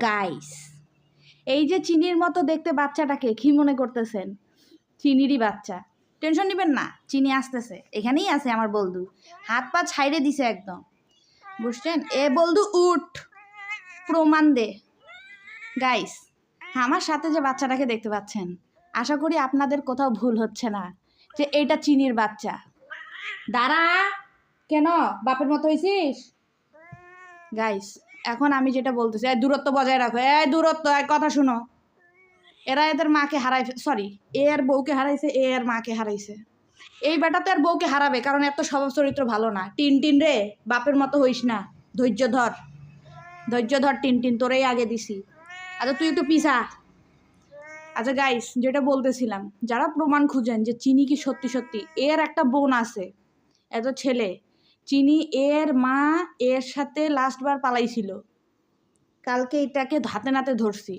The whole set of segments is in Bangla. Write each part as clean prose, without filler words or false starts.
গাইস, এই যে চিনির মতো দেখতে বাচ্চাটাকে কি মনে করতেছেন? চিনিরই বাচ্চা। টেনশন নেবেন না, চিনি আসতেছে, এখানেই আছে আমার বলদু। হাত পা ছাইড়ে দিছে একদম, বুঝছেন? এ বলদু উঠ, প্রমাণ দে। গাইস, আমার সাথে যে বাচ্চাটাকে দেখতে পাচ্ছেন, আশা করি আপনাদের কোথাও ভুল হচ্ছে না যে এটা চিনির বাচ্চা। দাঁড়া, কেন বাপের মতো হয়েছিস? গাইস, এখন আমি যেটা বলতেছি, দূরত্ব বজায় রাখো, দূরত্ব, কথা শুনো। এরা এদের মাকে সরি, এর বউকে হারাইছে, এর মাকে হারাইছে। এই বেটা তো আর বউকে হারাবে, কারণ এত স্বভাব চরিত্র ভালো না। টিন রে, বাপের মতো হইস না, ধৈর্য ধর, টিন তোরেই আগে দিছি। আচ্ছা তুই একটু পিছা। আচ্ছা গাইস, যেটা বলতেছিলাম, যারা প্রমাণ খুঁজেন যে চিনি কি সত্যি সত্যি এর একটা বোন আছে, এত ছেলে, চিনি এর মা এর সাথে লাস্টবার পালাইছিল, কালকে এটাকে হাতে নাতে ধরছি।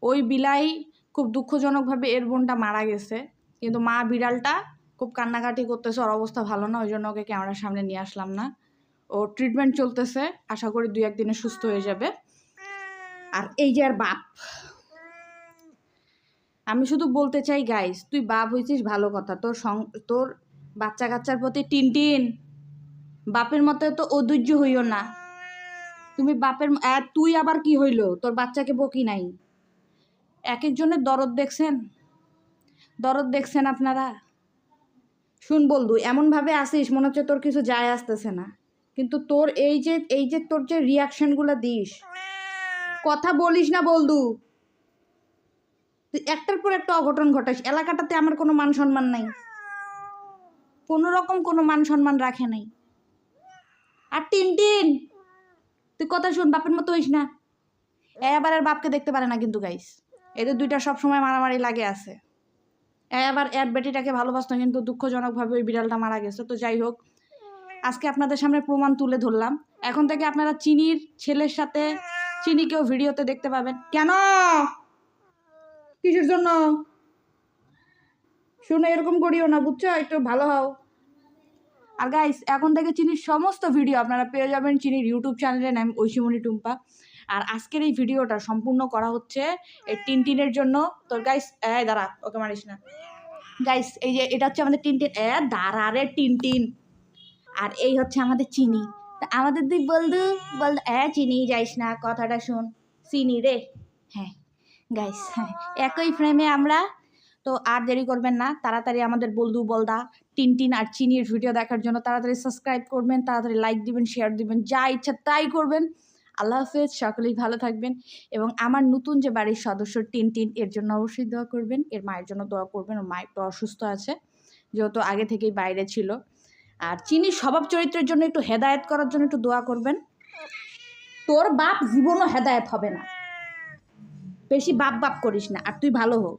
ওই বিলাই খুব দুঃখজনকভাবে এর বোনটা মারা গেছে, কিন্তু মা বিড়ালটা খুব কান্নাকাটি করতেছে, ওর অবস্থা ভালো না, ওই জন্য ওকে ক্যামেরার সামনে নিয়ে আসলাম না। ও ট্রিটমেন্ট চলতেছে, আশা করি 2-1 দিনে সুস্থ হয়ে যাবে। আর এই যে আর বাপ, আমি শুধু বলতে চাই গাইস, তুই বাপ হয়েছিস ভালো কথা, তোর বাচ্চা কাচ্চার প্রতি টিন বাপের মতো তো অধৈর্য হইও না তুমি। বাপের তুই আবার কি হইল, তোর বাচ্চাকে বকি নাই? এক একজনের দরদ দেখছেন আপনারা? শুন বলদু, এমনভাবে আসিস মনে হচ্ছে তোর কিছু যায় আসতেছে না, কিন্তু তোর এই যে তোর যে রিয়াকশনগুলো দিস, কথা বলিস না বলদু, তুই একটার পর একটা অঘটন ঘটাস। এলাকাটাতে আমার কোনো মান সম্মান নাই, কোনো রকম কোনো মান সম্মান রাখে নাই। আর টিন তুই কথা শুন, বাপের মতো হইস না। আবার আর বাপকে দেখতে পারে না কিন্তু গাইস, এদের দুইটা সবসময় মারামারি লাগে আছে। আবার এর বেটিটাকে ভালোবাসতো, কিন্তু দুঃখজনকভাবে ওই বিড়ালটা মারা গেছে। তো যাই হোক, আজকে আপনাদের সামনে প্রমাণ তুলে ধরলাম। এখন থেকে আপনারা চিনির ছেলের সাথে চিনিকেও ভিডিওতে দেখতে পাবেন। কেন, কিসের জন্য? শুনে এরকম করিও না, বুঝছো? একটু ভালো হও। আর গাইস, এখন থেকে চিনির সমস্ত ভিডিও আপনারা পেয়ে যাবেন চিনির ইউটিউব চ্যানেলের নাম ঐশীমণি টুম্পা। আর আজকের এই ভিডিওটা সম্পূর্ণ করা হচ্ছে এই টিনের জন্য। তোর গাইস, দাঁড়া, ওকে মারিস না। গাইস, এই যে এটা হচ্ছে আমাদের টিন, দাঁড়া রে টিন। আর এই হচ্ছে আমাদের চিনি। আমাদের দুই বলদু চিনি যাইস না, কথাটা শোন, চিনি রে। হ্যাঁ গাইস, হ্যাঁ, একই ফ্রেমে আমরা। তো আর দেরি করবেন না, তাড়াতাড়ি আমাদের বলদু বলদা টিন আর চিনির ভিডিও দেখার জন্য তাড়াতাড়ি সাবস্ক্রাইব করবেন, তাড়াতাড়ি লাইক দিবেন, শেয়ার দিবেন, যা ইচ্ছা তাই করবেন। আল্লাহ হাফেজ, সকলেই ভালো থাকবেন। এবং আমার নতুন যে বাড়ির সদস্য টিন এর জন্য অবশ্যই দোয়া করবেন, এর মায়ের জন্য দোয়া করবেন। ওর মা একটু অসুস্থ আছে, যেহেতু আগে থেকেই বাইরে ছিল। আর চিনির স্বভাব চরিত্রের জন্য একটু হেদায়েত করার জন্য একটু দোয়া করবেন। তোর বাপ জীবনও হেদায়েত হবে না, বেশি বাপ করিস না। আর তুই ভালো হোক।